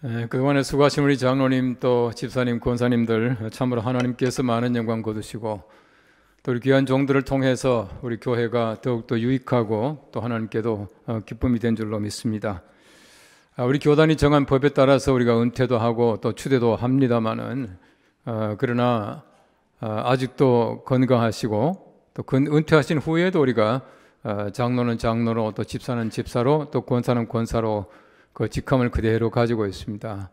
그동안에 수고하신 우리 장로님 또 집사님 권사님들 참으로 하나님께서 많은 영광 거두시고 또 우리 귀한 종들을 통해서 우리 교회가 더욱더 유익하고 또 하나님께도 기쁨이 된 줄로 믿습니다. 우리 교단이 정한 법에 따라서 우리가 은퇴도 하고 또 추대도 합니다마는 그러나 아직도 건강하시고 또 은퇴하신 후에도 우리가 장로는 장로로 또 집사는 집사로 또 권사는 권사로 그 직함을 그대로 가지고 있습니다.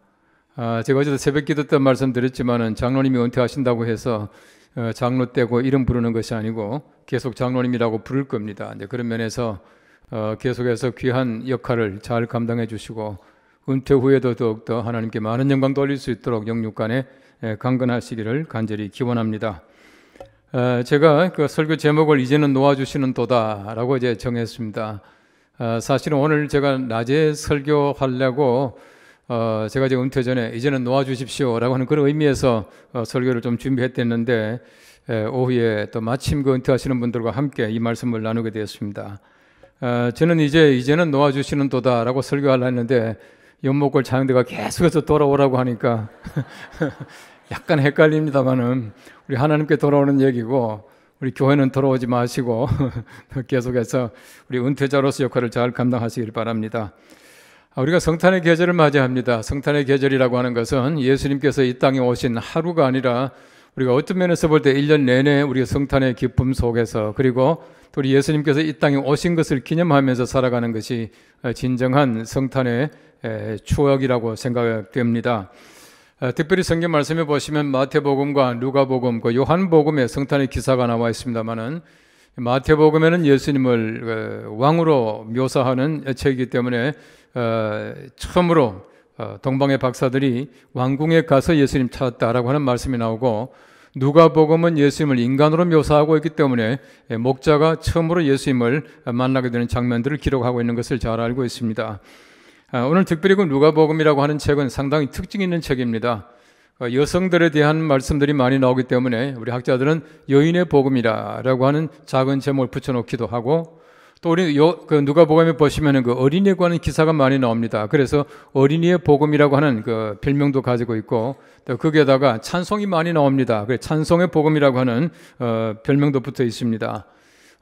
제가 어제도 새벽 기도 때 말씀드렸지만은 장로님이 은퇴하신다고 해서 장로 떼고 이름 부르는 것이 아니고 계속 장로님이라고 부를 겁니다. 그런 면에서 계속해서 귀한 역할을 잘 감당해 주시고 은퇴 후에도 더욱더 하나님께 많은 영광 돌릴 수 있도록 영육간에 강건하시기를 간절히 기원합니다. 제가 그 설교 제목을 이제는 놓아주시는 도다라고 이제 정했습니다. 사실은 오늘 제가 낮에 설교하려고 제가 이제 은퇴 전에 이제는 놓아주십시오라고 하는 그런 의미에서 설교를 좀 준비했댔는데 오후에 또 마침 그 은퇴하시는 분들과 함께 이 말씀을 나누게 되었습니다. 저는 이제는 놓아주시는 도다라고 설교하려 했는데 연목골 장대가 계속해서 돌아오라고 하니까 약간 헷갈립니다만은 우리 하나님께 돌아오는 얘기고 우리 교회는 돌아오지 마시고 계속해서 우리 은퇴자로서 역할을 잘 감당하시길 바랍니다. 우리가 성탄의 계절을 맞이합니다. 성탄의 계절이라고 하는 것은 예수님께서 이 땅에 오신 하루가 아니라 우리가 어떤 면에서 볼 때 1년 내내 우리가 성탄의 기쁨 속에서 그리고 또 우리 예수님께서 이 땅에 오신 것을 기념하면서 살아가는 것이 진정한 성탄의 추억이라고 생각됩니다. 특별히 성경 말씀에 보시면 마태복음과 누가복음, 요한복음에 성탄의 기사가 나와 있습니다만은 마태복음에는 예수님을 왕으로 묘사하는 책이기 때문에 처음으로 동방의 박사들이 왕궁에 가서 예수님 찾았다라고 하는 말씀이 나오고 누가복음은 예수님을 인간으로 묘사하고 있기 때문에 목자가 처음으로 예수님을 만나게 되는 장면들을 기록하고 있는 것을 잘 알고 있습니다. 오늘 특별히 그 누가복음이라고 하는 책은 상당히 특징 있는 책입니다. 여성들에 대한 말씀들이 많이 나오기 때문에 우리 학자들은 여인의 복음이라고 하는 작은 제목을 붙여놓기도 하고 또 우리 그 누가복음에 보시면은 그 어린이에 관한 기사가 많이 나옵니다. 그래서 어린이의 복음이라고 하는 그 별명도 가지고 있고 또 거기에다가 찬송이 많이 나옵니다. 그래서 찬송의 복음이라고 하는 별명도 붙어 있습니다.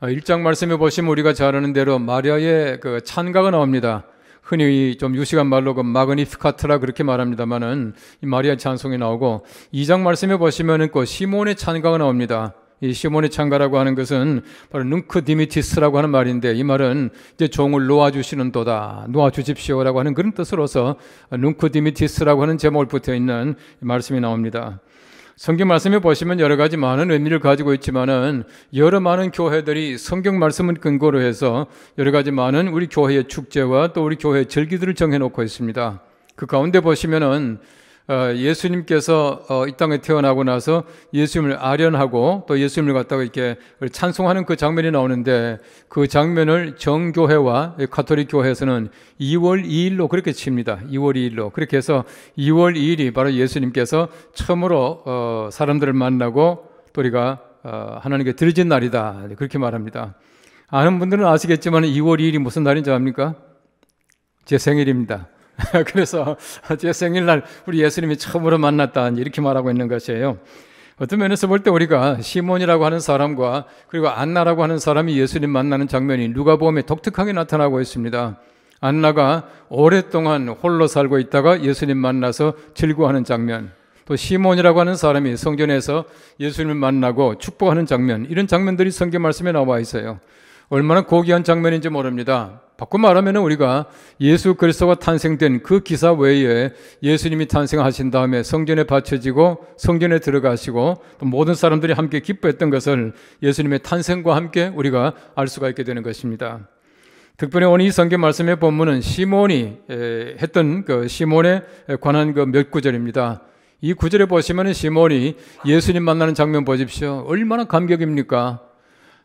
1장 말씀에 보시면 우리가 잘 아는 대로 마리아의 그 찬가가 나옵니다. 흔히 좀 유식한 말로 그 마그니피카트라 그렇게 말합니다만은 이 마리아 찬송이 나오고 2장 말씀에 보시면은 그 시몬의 찬가가 나옵니다. 이 시몬의 찬가라고 하는 것은 바로 능크 디미티스라고 하는 말인데 이 말은 이제 종을 놓아주시는 도다, 놓아주십시오라고 하는 그런 뜻으로서 능크 디미티스라고 하는 제목을 붙어 있는 말씀이 나옵니다. 성경 말씀에 보시면 여러 가지 많은 의미를 가지고 있지만은 여러 많은 교회들이 성경 말씀을 근거로 해서 여러 가지 많은 우리 교회의 축제와 또 우리 교회의 절기들을 정해놓고 있습니다. 그 가운데 보시면은 예수님께서 이 땅에 태어나고 나서 예수님을 아련하고 또 예수님을 갖다가 이렇게 찬송하는 그 장면이 나오는데 그 장면을 정교회와 가톨릭 교회에서는 2월 2일로 그렇게 칩니다. 2월 2일로. 그렇게 해서 2월 2일이 바로 예수님께서 처음으로 사람들을 만나고 또 우리가 하나님께 드려진 날이다. 그렇게 말합니다. 아는 분들은 아시겠지만 2월 2일이 무슨 날인지 압니까? 제 생일입니다. 그래서 제 생일날 우리 예수님이 처음으로 만났다 이렇게 말하고 있는 것이에요. 어떤 면에서 볼 때 우리가 시몬이라고 하는 사람과 그리고 안나라고 하는 사람이 예수님 만나는 장면이 누가복음에 독특하게 나타나고 있습니다. 안나가 오랫동안 홀로 살고 있다가 예수님 만나서 즐거워하는 장면, 또 시몬이라고 하는 사람이 성전에서 예수님을 만나고 축복하는 장면, 이런 장면들이 성경 말씀에 나와 있어요. 얼마나 고귀한 장면인지 모릅니다. 바꿔 말하면 우리가 예수 그리스도가 탄생된 그 기사 외에 예수님이 탄생하신 다음에 성전에 바쳐지고 성전에 들어가시고 또 모든 사람들이 함께 기뻐했던 것을 예수님의 탄생과 함께 우리가 알 수가 있게 되는 것입니다. 특별히 오늘 이 성경 말씀의 본문은 시몬이 했던 그 시몬에 관한 그 몇 구절입니다. 이 구절에 보시면 시몬이 예수님 만나는 장면 보십시오. 얼마나 감격입니까?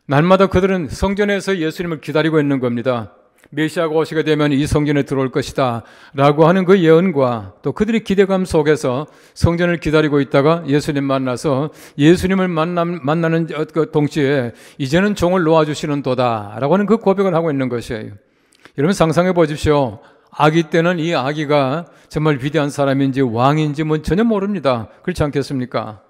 날마다 그들은 성전에서 예수님을 기다리고 있는 겁니다. 메시아가 오시게 되면 이 성전에 들어올 것이다 라고 하는 그 예언과 또 그들의 기대감 속에서 성전을 기다리고 있다가 예수님 만나서 예수님을 만나는 그 동시에 이제는 종을 놓아주시는 도다 라고 하는 그 고백을 하고 있는 것이에요. 여러분 상상해 보십시오. 아기 때는 이 아기가 정말 위대한 사람인지 왕인지 뭐 전혀 모릅니다. 그렇지 않겠습니까?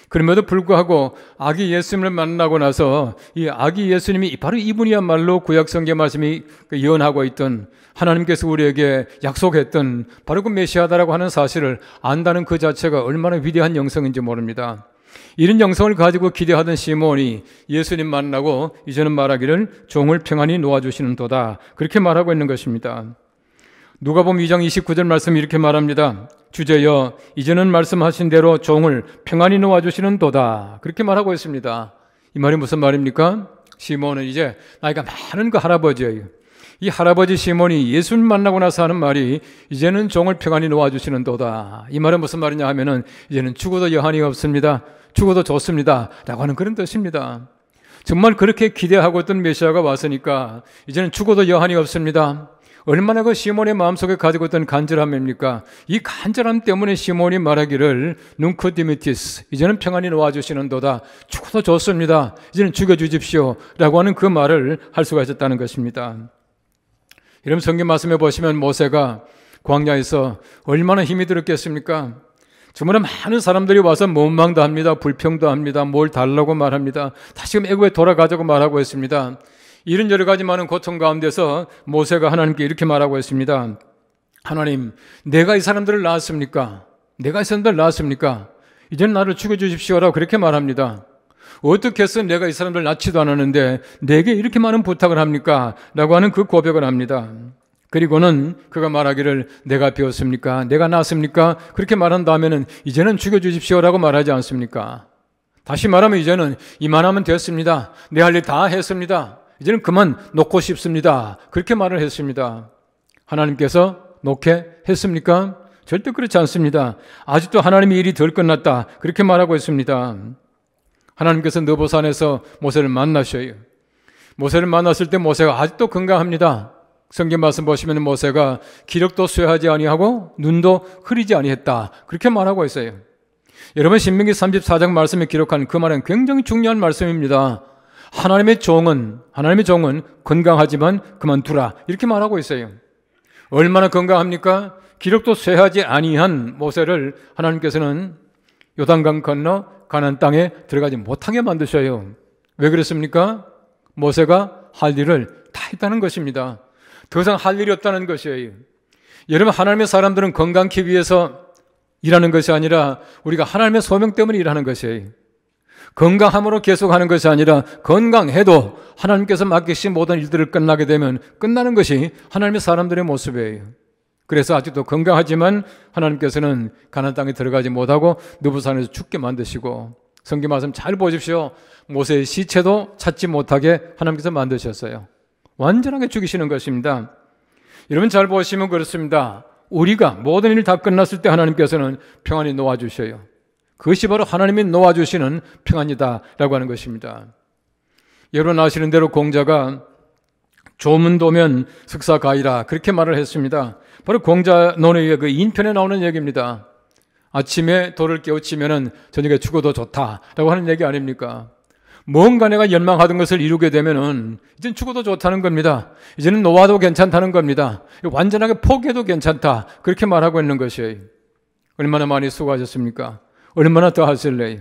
그럼에도 불구하고 아기 예수님을 만나고 나서 이 아기 예수님이 바로 이분이야말로 구약 성경 말씀이 예언하고 있던, 하나님께서 우리에게 약속했던 바로 그 메시아다라고 하는 사실을 안다는 그 자체가 얼마나 위대한 영성인지 모릅니다. 이런 영성을 가지고 기대하던 시몬이 예수님 만나고 이제는 말하기를 종을 평안히 놓아주시는 도다, 그렇게 말하고 있는 것입니다. 누가복음 2장 29절 말씀 이렇게 말합니다. 주제여 이제는 말씀하신 대로 종을 평안히 놓아주시는 도다, 그렇게 말하고 있습니다. 이 말이 무슨 말입니까? 시몬은 이제 나이가 많은 그 할아버지예요. 이 할아버지 시몬이 예수님 만나고 나서 하는 말이 이제는 종을 평안히 놓아주시는 도다. 이 말은 무슨 말이냐 하면은 이제는 죽어도 여한이 없습니다, 죽어도 좋습니다 라고 하는 그런 뜻입니다. 정말 그렇게 기대하고 있던 메시아가 왔으니까 이제는 죽어도 여한이 없습니다. 얼마나 그 시몬의 마음속에 가지고 있던 간절함입니까? 이 간절함 때문에 시몬이 말하기를 눈크 디미티스, 이제는 평안히 놓아주시는도다, 죽어도 좋습니다, 이제는 죽여주십시오 라고 하는 그 말을 할 수가 있었다는 것입니다. 여러분 성경 말씀에 보시면 모세가 광야에서 얼마나 힘이 들었겠습니까? 정말 많은 사람들이 와서 원망도 합니다, 불평도 합니다, 뭘 달라고 말합니다, 다시금 애굽에 돌아가자고 말하고 있습니다. 이런 여러 가지 많은 고통 가운데서 모세가 하나님께 이렇게 말하고 있습니다. 하나님, 내가 이 사람들을 낳았습니까? 내가 이 사람들을 낳았습니까? 이제는 나를 죽여주십시오라고 그렇게 말합니다. 어떻게 해서 내가 이 사람들을 낳지도 않았는데 내게 이렇게 많은 부탁을 합니까? 라고 하는 그 고백을 합니다. 그리고는 그가 말하기를 내가 비웠습니까? 내가 낳았습니까? 그렇게 말한 다음에는 이제는 죽여주십시오라고 말하지 않습니까? 다시 말하면 이제는 이만하면 됐습니다, 내 할 일 다 했습니다, 이제는 그만 놓고 싶습니다, 그렇게 말을 했습니다. 하나님께서 놓게 했습니까? 절대 그렇지 않습니다. 아직도 하나님의 일이 덜 끝났다, 그렇게 말하고 있습니다. 하나님께서 느보산에서 모세를 만나셔요. 모세를 만났을 때 모세가 아직도 건강합니다. 성경 말씀 보시면 모세가 기력도 쇠하지 아니하고 눈도 흐리지 아니했다, 그렇게 말하고 있어요. 여러분 신명기 34장 말씀에 기록한 그 말은 굉장히 중요한 말씀입니다. 하나님의 종은 건강하지만 그만두라, 이렇게 말하고 있어요. 얼마나 건강합니까? 기력도 쇠하지 아니한 모세를 하나님께서는 요단강 건너 가나안 땅에 들어가지 못하게 만드셔요. 왜 그랬습니까? 모세가 할 일을 다 했다는 것입니다. 더 이상 할 일이 없다는 것이에요. 여러분 하나님의 사람들은 건강기 위해서 일하는 것이 아니라 우리가 하나님의 소명 때문에 일하는 것이에요. 건강함으로 계속하는 것이 아니라 건강해도 하나님께서 맡기신 모든 일들을 끝나게 되면 끝나는 것이 하나님의 사람들의 모습이에요. 그래서 아직도 건강하지만 하나님께서는 가나안 땅에 들어가지 못하고 느부산에서 죽게 만드시고, 성경 말씀 잘 보십시오. 모세의 시체도 찾지 못하게 하나님께서 만드셨어요. 완전하게 죽이시는 것입니다. 여러분 잘 보시면 그렇습니다. 우리가 모든 일 다 끝났을 때 하나님께서는 평안히 놓아주셔요. 그것이 바로 하나님이 놓아주시는 평안이다 라고 하는 것입니다. 여러분 아시는 대로 공자가 조문도면 석사가이라, 그렇게 말을 했습니다. 바로 공자론의 그 인편에 나오는 얘기입니다. 아침에 돌을 깨우치면 저녁에 죽어도 좋다라고 하는 얘기 아닙니까? 뭔가 내가 열망하던 것을 이루게 되면은 이제는 죽어도 좋다는 겁니다. 이제는 놓아도 괜찮다는 겁니다. 완전하게 포기해도 괜찮다, 그렇게 말하고 있는 것이에요. 얼마나 많이 수고하셨습니까? 얼마나 더 하실래요?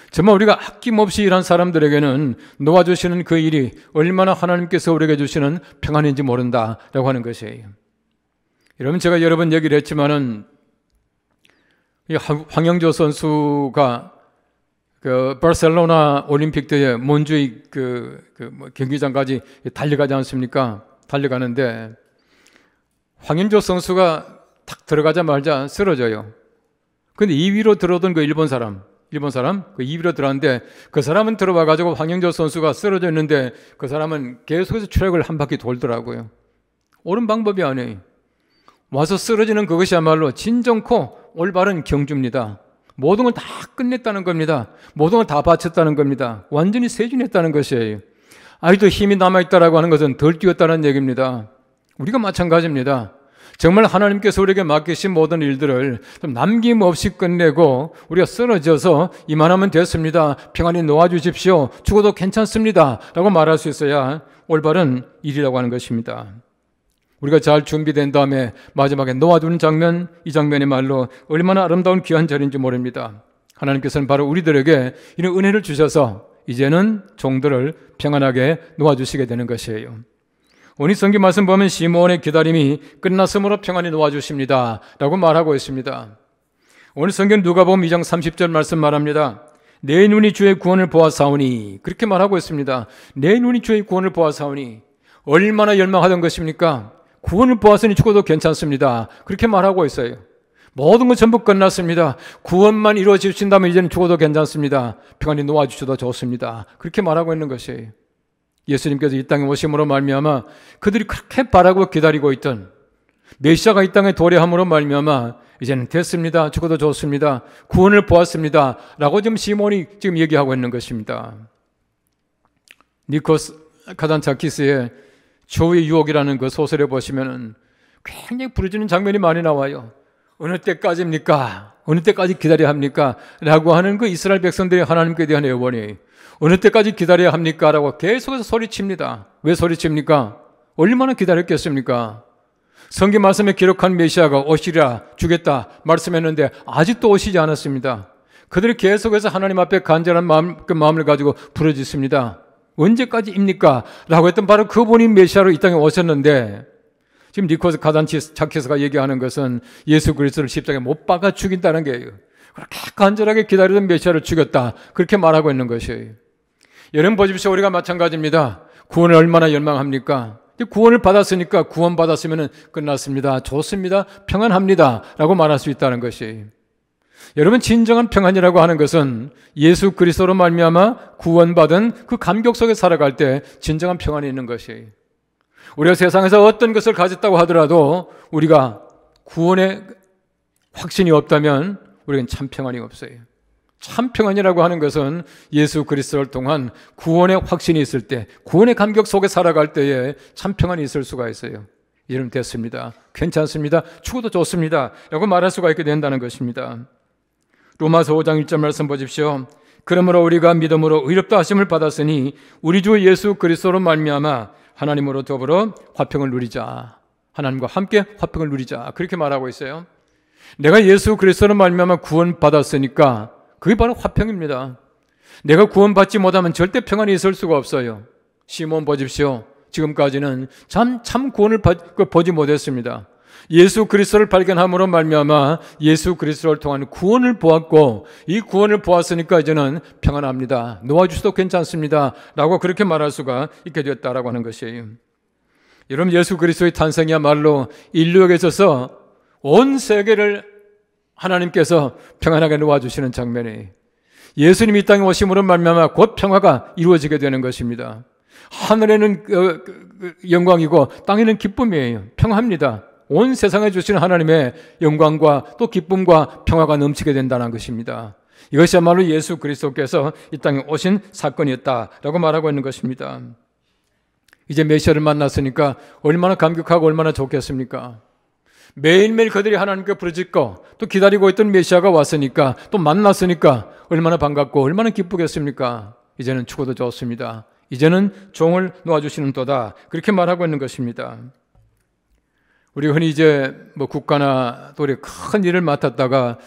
정말 우리가 아낌없이 일한 사람들에게는 놓아주시는 그 일이 얼마나 하나님께서 우리에게 주시는 평안인지 모른다라고 하는 것이에요. 여러분 제가 여러 번 얘기를 했지만은 이 황영조 선수가 그 바르셀로나 올림픽 때에 몬주이 경기장까지 달려가지 않습니까? 달려가는데 황영조 선수가 탁 들어가자마자 쓰러져요. 근데 2위로 들어오던 그 일본 사람 그 2위로 들어왔는데 그 사람은 들어와 가지고 황영조 선수가 쓰러져 있는데 그 사람은 계속해서 트랙을 한 바퀴 돌더라고요. 옳은 방법이 아니에요. 와서 쓰러지는 그것이야말로 진정코 올바른 경주입니다. 모든 걸 다 끝냈다는 겁니다. 모든 걸 다 바쳤다는 겁니다. 완전히 세준했다는 것이에요. 아직도 힘이 남아있다라고 하는 것은 덜 뛰었다는 얘기입니다. 우리가 마찬가지입니다. 정말 하나님께서 우리에게 맡기신 모든 일들을 좀 남김없이 끝내고 우리가 쓰러져서 이만하면 됐습니다, 평안히 놓아주십시오, 죽어도 괜찮습니다 라고 말할 수 있어야 올바른 일이라고 하는 것입니다. 우리가 잘 준비된 다음에 마지막에 놓아주는 장면, 이 장면이 말로 얼마나 아름다운 귀한 절인지 모릅니다. 하나님께서는 바로 우리들에게 이런 은혜를 주셔서 이제는 종들을 평안하게 놓아주시게 되는 것이에요. 오늘 성경 말씀 보면 시몬의 기다림이 끝났으므로 평안히 놓아주십니다 라고 말하고 있습니다. 오늘 성경 누가복음 2장 30절 말씀 말합니다. 내 눈이 주의 구원을 보아사오니, 그렇게 말하고 있습니다. 내 눈이 주의 구원을 보아사오니, 얼마나 열망하던 것입니까? 구원을 보았으니 죽어도 괜찮습니다. 그렇게 말하고 있어요. 모든 건 전부 끝났습니다. 구원만 이루어지신다면 이제는 죽어도 괜찮습니다. 평안히 놓아주셔도 좋습니다. 그렇게 말하고 있는 것이에요. 예수님께서 이 땅에 오심으로 말미암아 그들이 그렇게 바라고 기다리고 있던 메시아가 이 땅에 도래함으로 말미암아 이제는 됐습니다. 죽어도 좋습니다. 구원을 보았습니다. 라고 지금 시몬이 지금 얘기하고 있는 것입니다. 니코스 카단차키스의 조의 유혹이라는 그 소설에 보시면은 굉장히 부르짖는 장면이 많이 나와요. 어느 때까지입니까? 어느 때까지 기다려야 합니까? 라고 하는 그 이스라엘 백성들이 하나님께 대한 애원이 어느 때까지 기다려야 합니까? 라고 계속해서 소리칩니다. 왜 소리칩니까? 얼마나 기다렸겠습니까? 성경 말씀에 기록한 메시아가 오시리라, 주겠다 말씀했는데 아직도 오시지 않았습니다. 그들이 계속해서 하나님 앞에 간절한 마음을 가지고 부르짖습니다. 언제까지입니까? 라고 했던 바로 그분이 메시아로 이 땅에 오셨는데, 지금 니코스 카단차키스가 얘기하는 것은 예수 그리스도를 십자가에 못 박아 죽인다는 거예요. 그렇게 간절하게 기다리던 메시아를 죽였다, 그렇게 말하고 있는 것이에요. 여러분 보십시오. 우리가 마찬가지입니다. 구원을 얼마나 열망합니까? 구원을 받았으니까 구원 받았으면 끝났습니다. 좋습니다. 평안합니다. 라고 말할 수 있다는 것이에요. 여러분, 진정한 평안이라고 하는 것은 예수 그리스도로 말미암아 구원받은 그 감격 속에 살아갈 때 진정한 평안이 있는 것이에요. 우리가 세상에서 어떤 것을 가졌다고 하더라도 우리가 구원의 확신이 없다면 우리는 참 평안이 없어요. 참 평안이라고 하는 것은 예수 그리스도를 통한 구원의 확신이 있을 때, 구원의 감격 속에 살아갈 때에 참 평안이 있을 수가 있어요. 이름 됐습니다. 괜찮습니다. 죽어도 좋습니다. 라고 말할 수가 있게 된다는 것입니다. 로마서 5장 1절 말씀 보십시오. 그러므로 우리가 믿음으로 의롭다 하심을 받았으니 우리 주 예수 그리스도로 말미암아 하나님으로 더불어 화평을 누리자. 하나님과 함께 화평을 누리자. 그렇게 말하고 있어요. 내가 예수 그리스도로 말미암아 구원 받았으니까 그게 바로 화평입니다. 내가 구원받지 못하면 절대 평안이 있을 수가 없어요. 시몬 보십시오. 지금까지는 참 구원을 보지 못했습니다. 예수 그리스도를 발견함으로 말미암아 예수 그리스도를 통한 구원을 보았고, 이 구원을 보았으니까 이제는 평안합니다. 놓아주셔도 괜찮습니다. 라고 그렇게 말할 수가 있게 되었다라고 하는 것이에요. 여러분, 예수 그리스도의 탄생이야말로 인류에게 있어서 온 세계를 하나님께서 평안하게 놓아주시는 장면이, 예수님이 이 땅에 오심으로 말미암아 곧 평화가 이루어지게 되는 것입니다. 하늘에는 영광이고 땅에는 기쁨이에요. 평화입니다. 온 세상에 주시는 하나님의 영광과 또 기쁨과 평화가 넘치게 된다는 것입니다. 이것이야말로 예수 그리스도께서 이 땅에 오신 사건이었다라고 말하고 있는 것입니다. 이제 메시아를 만났으니까 얼마나 감격하고 얼마나 좋겠습니까? 매일매일 그들이 하나님께 부르짖고 또 기다리고 있던 메시아가 왔으니까, 또 만났으니까 얼마나 반갑고 얼마나 기쁘겠습니까? 이제는 죽어도 좋습니다. 이제는 종을 놓아주시는 도다. 그렇게 말하고 있는 것입니다. 우리 흔히 이제 국가나 또 큰 일을 맡았다가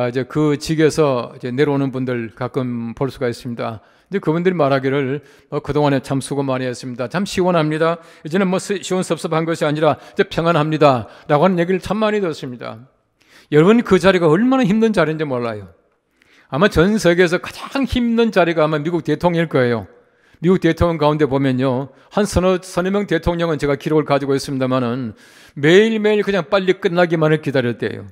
이제 그 직에서 이제 내려오는 분들 가끔 볼 수가 있습니다. 근데 그분들이 말하기를 그동안에 참 수고 많이 했습니다. 참 시원합니다. 이제는 시원섭섭한 것이 아니라 이제 평안합니다. 라고 하는 얘기를 참 많이 들었습니다. 여러분, 그 자리가 얼마나 힘든 자리인지 몰라요. 아마 전 세계에서 가장 힘든 자리가 아마 미국 대통령일 거예요. 미국 대통령 가운데 보면요, 한 서너 명 대통령은 제가 기록을 가지고 있습니다만은 매일매일 그냥 빨리 끝나기만을 기다렸대요.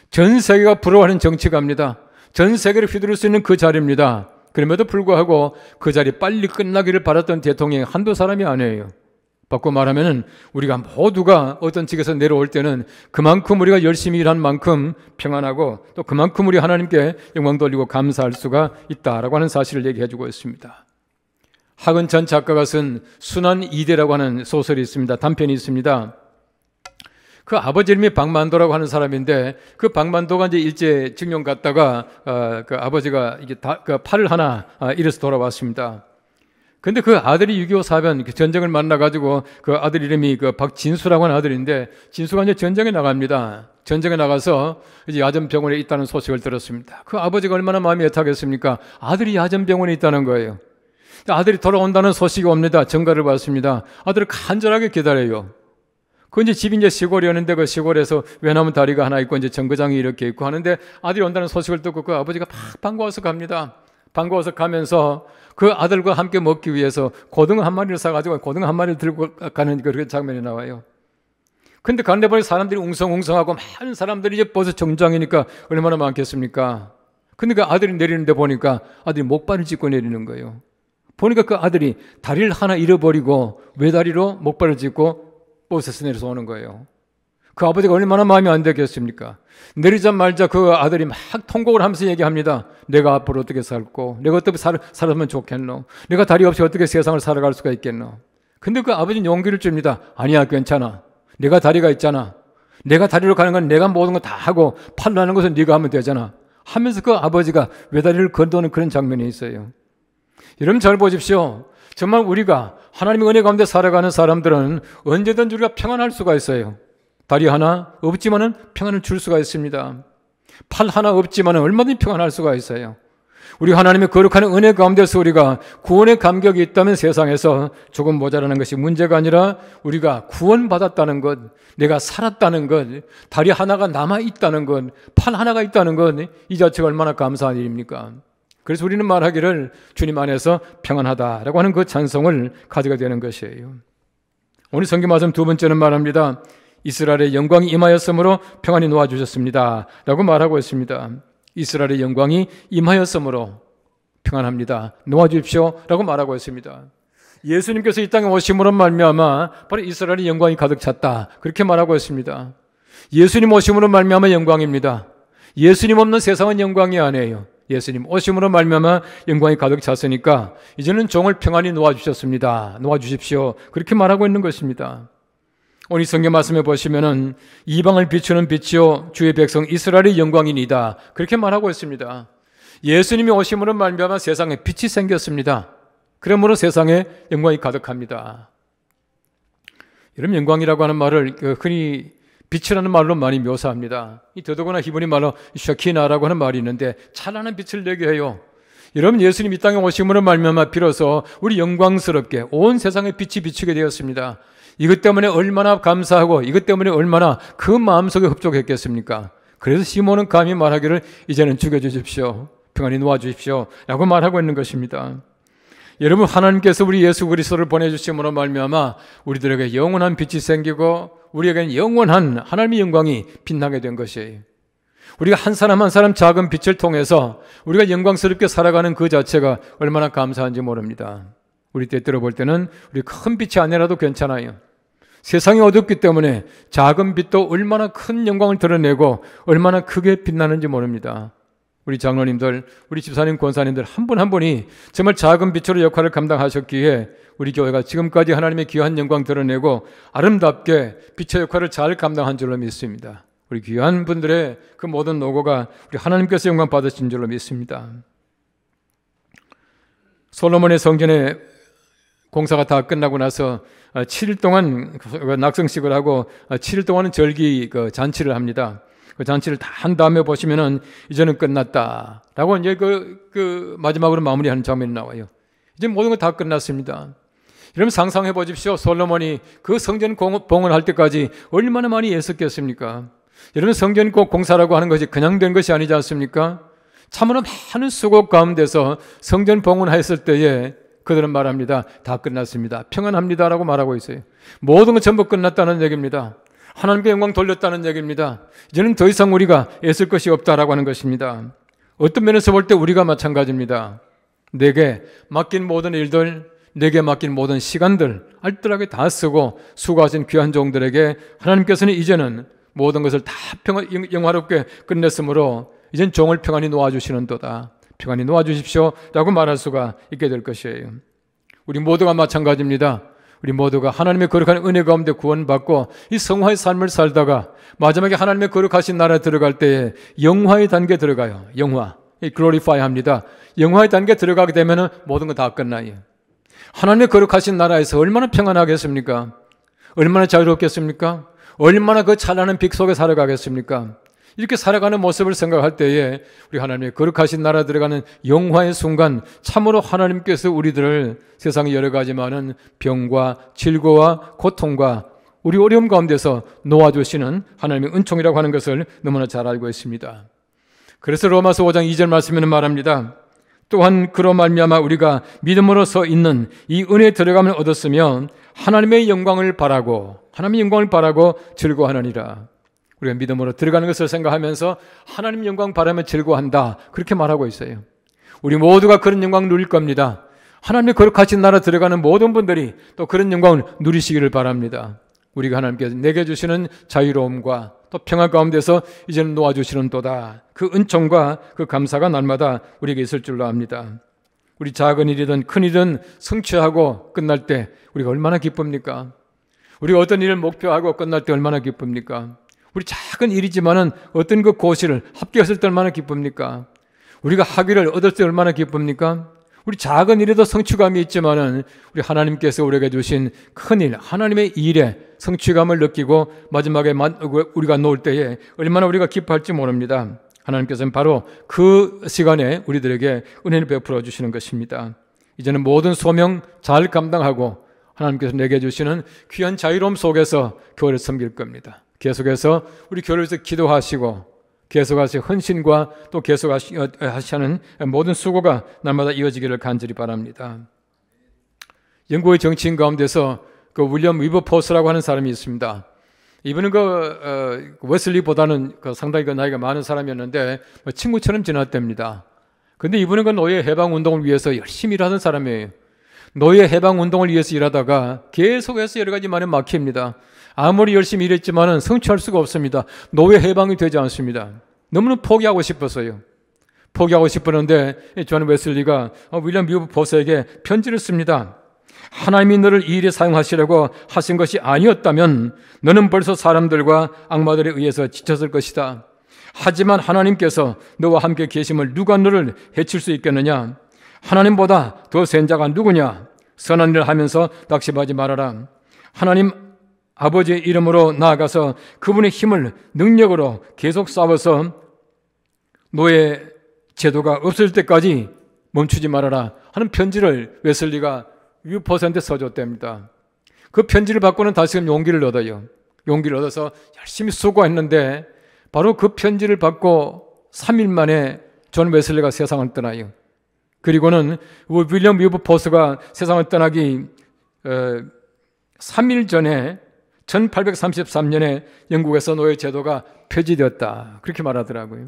전 세계가 부러워하는 정치가입니다. 전 세계를 휘두를 수 있는 그 자리입니다. 그럼에도 불구하고 그 자리 빨리 끝나기를 바랐던 대통령이 한두 사람이 아니에요. 바꿔 말하면 우리가 모두가 어떤 직에서 내려올 때는 그만큼 우리가 열심히 일한 만큼 평안하고, 또 그만큼 우리 하나님께 영광 돌리고 감사할 수가 있다라고 하는 사실을 얘기해 주고 있습니다. 하근 전 작가가 쓴 순환 이대라고 하는 소설이 있습니다. 단편이 있습니다. 그 아버지 이름이 박만도라고 하는 사람인데, 그 박만도가 이제 일제 징용 갔다가 그 아버지가 이게 그 팔을 하나 잃어서 돌아왔습니다. 근데 그 아들이 6.25 사변 전쟁을 만나가지고 그 아들 이름이 그 박진수라고 하는 아들인데, 진수가 이제 전쟁에 나갑니다. 전쟁에 나가서 이제 야전병원에 있다는 소식을 들었습니다. 그 아버지가 얼마나 마음이 애타겠습니까? 아들이 야전병원에 있다는 거예요. 아들이 돌아온다는 소식이 옵니다. 전가를 받습니다. 아들을 간절하게 기다려요. 그 이제 집이 이제 시골이었는데 그 시골에서 외나무 다리가 하나 있고 이제 정거장이 이렇게 있고 하는데 아들이 온다는 소식을 듣고 그 아버지가 막 반가워서 갑니다. 반가워서 가면서 그 아들과 함께 먹기 위해서 고등어 한 마리를 사가지고 고등어 한 마리를 들고 가는 그런 장면이 나와요. 근데 가는데 보니 사람들이 웅성웅성하고 많은 사람들이 이제 벌써 정장이니까 얼마나 많겠습니까? 근데 그 아들이 내리는데 보니까 아들이 목발을 짚고 내리는 거예요. 보니까 그 아들이 다리를 하나 잃어버리고 외다리로 목발을 짚고 버스에서 내려서 오는 거예요. 그 아버지가 얼마나 마음이 안 되겠습니까? 내리자마자 그 아들이 막 통곡을 하면서 얘기합니다. 내가 앞으로 어떻게 살고, 내가 어떻게 살았으면 좋겠노? 내가 다리 없이 어떻게 세상을 살아갈 수가 있겠노? 근데 그 아버지는 용기를 줍니다. 아니야, 괜찮아. 내가 다리가 있잖아. 내가 다리로 가는 건 내가 모든 거 다 하고 팔로 하는 것은 네가 하면 되잖아. 하면서 그 아버지가 외다리를 건도는 그런 장면이 있어요. 여러분 잘 보십시오. 정말 우리가 하나님의 은혜 가운데 살아가는 사람들은 언제든지 우리가 평안할 수가 있어요. 다리 하나 없지만은 평안을 줄 수가 있습니다. 팔 하나 없지만은 얼마든지 평안할 수가 있어요. 우리 하나님의 거룩한 은혜 가운데서 우리가 구원의 감격이 있다면 세상에서 조금 모자라는 것이 문제가 아니라 우리가 구원받았다는 것, 내가 살았다는 것, 다리 하나가 남아있다는 것, 팔 하나가 있다는 것, 이 자체가 얼마나 감사한 일입니까? 그래서 우리는 말하기를 주님 안에서 평안하다라고 하는 그 찬송을 가져가 되는 것이에요. 오늘 성경 말씀 두 번째는 말합니다. 이스라엘의 영광이 임하였으므로 평안히 놓아주셨습니다 라고 말하고 있습니다. 이스라엘의 영광이 임하였으므로 평안합니다. 놓아주십시오 라고 말하고 있습니다. 예수님께서 이 땅에 오심으로 말미암아 바로 이스라엘의 영광이 가득 찼다 그렇게 말하고 있습니다. 예수님 오심으로 말미암아 영광입니다. 예수님 없는 세상은 영광이 아니에요. 예수님 오심으로 말미암아 영광이 가득 찼으니까 이제는 종을 평안히 놓아주셨습니다. 놓아주십시오 그렇게 말하고 있는 것입니다. 오늘 성경 말씀에 보시면은 이방을 비추는 빛이요 주의 백성 이스라엘의 영광이니다 그렇게 말하고 있습니다. 예수님이 오심으로 말미암아 세상에 빛이 생겼습니다. 그러므로 세상에 영광이 가득합니다. 여러분 영광이라고 하는 말을 흔히 빛이라는 말로 많이 묘사합니다. 이 더더구나 히브리 말로 샤키나라고 하는 말이 있는데 찬란한 빛을 내게 해요. 여러분 예수님 이 땅에 오심으로 말미암아 비로소 우리 영광스럽게 온 세상에 빛이 비추게 되었습니다. 이것 때문에 얼마나 감사하고 이것 때문에 얼마나 그 마음속에 흡족했겠습니까? 그래서 시몬은 감히 말하기를 이제는 죽여주십시오. 평안히 놓아주십시오. 라고 말하고 있는 것입니다. 여러분 하나님께서 우리 예수 그리스도를 보내주심으로 말미암아 우리들에게 영원한 빛이 생기고 우리에게는 영원한 하나님의 영광이 빛나게 된 것이에요. 우리가 한 사람 한 사람 작은 빛을 통해서 우리가 영광스럽게 살아가는 그 자체가 얼마나 감사한지 모릅니다. 우리 때때로 볼 때는 우리 큰 빛이 아니라도 괜찮아요. 세상이 어둡기 때문에 작은 빛도 얼마나 큰 영광을 드러내고 얼마나 크게 빛나는지 모릅니다. 우리 장로님들, 우리 집사님, 권사님들 한 분 한 분이 정말 작은 빛으로 역할을 감당하셨기에 우리 교회가 지금까지 하나님의 귀한 영광 드러내고 아름답게 빛의 역할을 잘 감당한 줄로 믿습니다. 우리 귀한 분들의 그 모든 노고가 우리 하나님께서 영광 받으신 줄로 믿습니다. 솔로몬의 성전의 공사가 다 끝나고 나서 7일 동안 낙성식을 하고 7일 동안은 절기 잔치를 합니다. 그 잔치를 다 한 다음에 보시면은 이제는 끝났다라고 이제 그 마지막으로 마무리하는 장면이 나와요. 이제 모든 거 다 끝났습니다. 여러분 상상해 보십시오. 솔로몬이 그 성전 봉헌할 때까지 얼마나 많이 애썼겠습니까? 여러분 성전 공사라고 하는 것이 그냥 된 것이 아니지 않습니까? 참으로 많은 수고 가운데서 성전 봉헌했을 때에 그들은 말합니다. 다 끝났습니다. 평안합니다라고 말하고 있어요. 모든 건 전부 끝났다는 얘기입니다. 하나님께 영광 돌렸다는 얘기입니다. 이제는 더 이상 우리가 애쓸 것이 없다라고 하는 것입니다. 어떤 면에서 볼 때 우리가 마찬가지입니다. 내게 맡긴 모든 일들, 내게 맡긴 모든 시간들 알뜰하게 다 쓰고 수고하신 귀한 종들에게 하나님께서는 이제는 모든 것을 다 영화롭게 끝냈으므로 이젠 종을 평안히 놓아주시는도다. 평안히 놓아주십시오 라고 말할 수가 있게 될 것이에요. 우리 모두가 마찬가지입니다. 우리 모두가 하나님의 거룩한 은혜 가운데 구원받고 이 성화의 삶을 살다가 마지막에 하나님의 거룩하신 나라에 들어갈 때에 영화의 단계에 들어가요. 영화, 글로리파이 합니다. 영화의 단계에 들어가게 되면 모든 거 다 끝나요. 하나님의 거룩하신 나라에서 얼마나 평안하겠습니까? 얼마나 자유롭겠습니까? 얼마나 그 찬란한 빛 속에 살아가겠습니까? 이렇게 살아가는 모습을 생각할 때에 우리 하나님의 거룩하신 나라 들어가는 영화의 순간 참으로 하나님께서 우리들을 세상의 여러 가지 많은 병과 질고와 고통과 우리 어려움 가운데서 놓아주시는 하나님의 은총이라고 하는 것을 너무나 잘 알고 있습니다. 그래서 로마서 5장 2절 말씀에는 말합니다. 또한 그로 말미암아 우리가 믿음으로서 있는 이 은혜에 들어가면 얻었으면 하나님의 영광을 바라고 즐거워하느니라. 우리가 믿음으로 들어가는 것을 생각하면서 하나님 영광 바라며 즐거워한다. 그렇게 말하고 있어요. 우리 모두가 그런 영광 누릴 겁니다. 하나님의 거룩하신 나라 들어가는 모든 분들이 또 그런 영광을 누리시기를 바랍니다. 우리가 하나님께서 내게 주시는 자유로움과 또 평화 가운데서 이제는 놓아주시는 또다. 그 은총과 그 감사가 날마다 우리에게 있을 줄로 압니다. 우리 작은 일이든 큰 일이든 성취하고 끝날 때 우리가 얼마나 기쁩니까? 우리가 어떤 일을 목표하고 끝날 때 얼마나 기쁩니까? 우리 작은 일이지만은 어떤 그 고시를 합격했을 때 얼마나 기쁩니까? 우리가 학위를 얻을 때 얼마나 기쁩니까? 우리 작은 일에도 성취감이 있지만은 우리 하나님께서 우리에게 주신 큰 일, 하나님의 일에 성취감을 느끼고 마지막에 우리가 놓을 때에 얼마나 우리가 기뻐할지 모릅니다. 하나님께서는 바로 그 시간에 우리들에게 은혜를 베풀어 주시는 것입니다. 이제는 모든 소명 잘 감당하고 하나님께서 내게 주시는 귀한 자유로움 속에서 교회를 섬길 겁니다. 계속해서 우리 교회를 위해서 기도하시고 계속하시 헌신과 또 계속하시는 모든 수고가 날마다 이어지기를 간절히 바랍니다. 영국의 정치인 가운데서 그 윌리엄 위버포스라고 하는 사람이 있습니다. 이분은 웨슬리보다는 상당히 나이가 많은 사람이었는데 친구처럼 지냈답니다. 근데 이분은 그 노예 해방 운동을 위해서 열심히 일하던 사람이에요. 노예 해방 운동을 위해서 일하다가 계속해서 여러 가지 많이 막힙니다. 아무리 열심히 일했지만은 성취할 수가 없습니다. 노예 해방이 되지 않습니다. 너무나 포기하고 싶었어요. 포기하고 싶었는데 존 웨슬리가 윌리엄 위버포스에게 편지를 씁니다. 하나님이 너를 이 일에 사용하시려고 하신 것이 아니었다면 너는 벌써 사람들과 악마들에 의해서 지쳤을 것이다. 하지만 하나님께서 너와 함께 계심을 누가 너를 해칠 수 있겠느냐? 하나님보다 더 센 자가 누구냐? 선한 일을 하면서 낙심하지 말아라. 하나님 아버지의 이름으로 나아가서 그분의 힘을 능력으로 계속 싸워서 노예 제도가 없을 때까지 멈추지 말아라 하는 편지를 웨슬리가 위버포스한테 써줬답니다. 그 편지를 받고는 다시금 용기를 얻어요. 용기를 얻어서 열심히 수고했는데 바로 그 편지를 받고 3일 만에 존 웨슬리가 세상을 떠나요. 그리고는 윌리엄 위버포스가 세상을 떠나기 3일 전에 1833년에 영국에서 노예 제도가 폐지되었다. 그렇게 말하더라고요.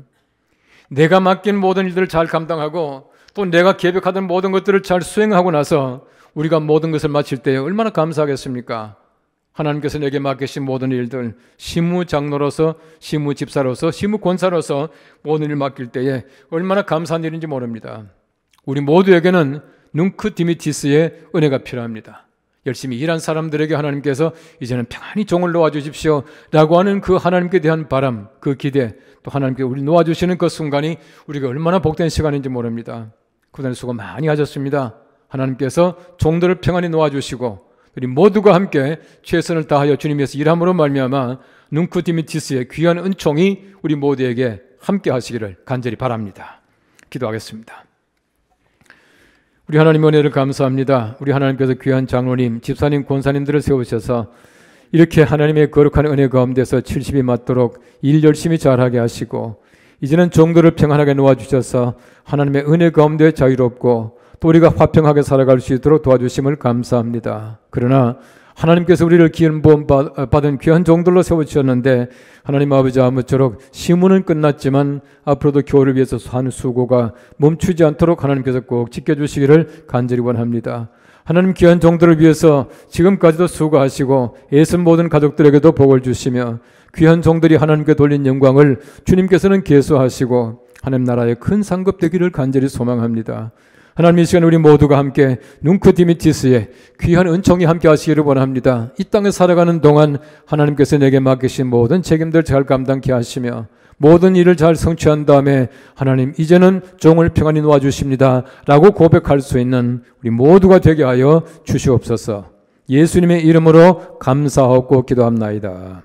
내가 맡긴 모든 일들을 잘 감당하고 또 내가 계획하던 모든 것들을 잘 수행하고 나서 우리가 모든 것을 마칠 때 얼마나 감사하겠습니까? 하나님께서 내게 맡기신 모든 일들, 시무장로로서, 시무집사로서, 시무권사로서 모든 일을 맡길 때에 얼마나 감사한 일인지 모릅니다. 우리 모두에게는 뭉크 디미티스의 은혜가 필요합니다. 열심히 일한 사람들에게 하나님께서 이제는 평안히 종을 놓아주십시오 라고 하는 그 하나님께 대한 바람, 그 기대, 또 하나님께 우리 놓아주시는 그 순간이 우리가 얼마나 복된 시간인지 모릅니다. 그동안 수고 많이 하셨습니다. 하나님께서 종들을 평안히 놓아주시고 우리 모두가 함께 최선을 다하여 주님 위해서 일함으로 말미암아 뭉크 디미티스의 귀한 은총이 우리 모두에게 함께 하시기를 간절히 바랍니다. 기도하겠습니다. 우리 하나님 은혜를 감사합니다. 우리 하나님께서 귀한 장로님, 집사님, 권사님들을 세우셔서 이렇게 하나님의 거룩한 은혜 가운데서 70이 맞도록 일 열심히 잘하게 하시고 이제는 종들을 평안하게 놓아주셔서 하나님의 은혜 가운데 자유롭고 또 우리가 화평하게 살아갈 수 있도록 도와주심을 감사합니다. 그러나 하나님께서 우리를 기름 부음 받은 귀한 종들로 세워주셨는데 하나님 아버지 아무쪼록 시문은 끝났지만 앞으로도 교회를 위해서 하는 수고가 멈추지 않도록 하나님께서 꼭 지켜주시기를 간절히 원합니다. 하나님 귀한 종들을 위해서 지금까지도 수고하시고 애쓴 모든 가족들에게도 복을 주시며 귀한 종들이 하나님께 돌린 영광을 주님께서는 계수하시고 하나님 나라의 큰 상급 되기를 간절히 소망합니다. 하나님 이 시간 우리 모두가 함께 뭉크 디미티스의 귀한 은총이 함께 하시기를 원합니다. 이 땅에 살아가는 동안 하나님께서 내게 맡기신 모든 책임들 잘 감당케 하시며 모든 일을 잘 성취한 다음에 하나님 이제는 종을 평안히 놓아주십니다 라고 고백할 수 있는 우리 모두가 되게 하여 주시옵소서. 예수님의 이름으로 감사하고 기도합나이다.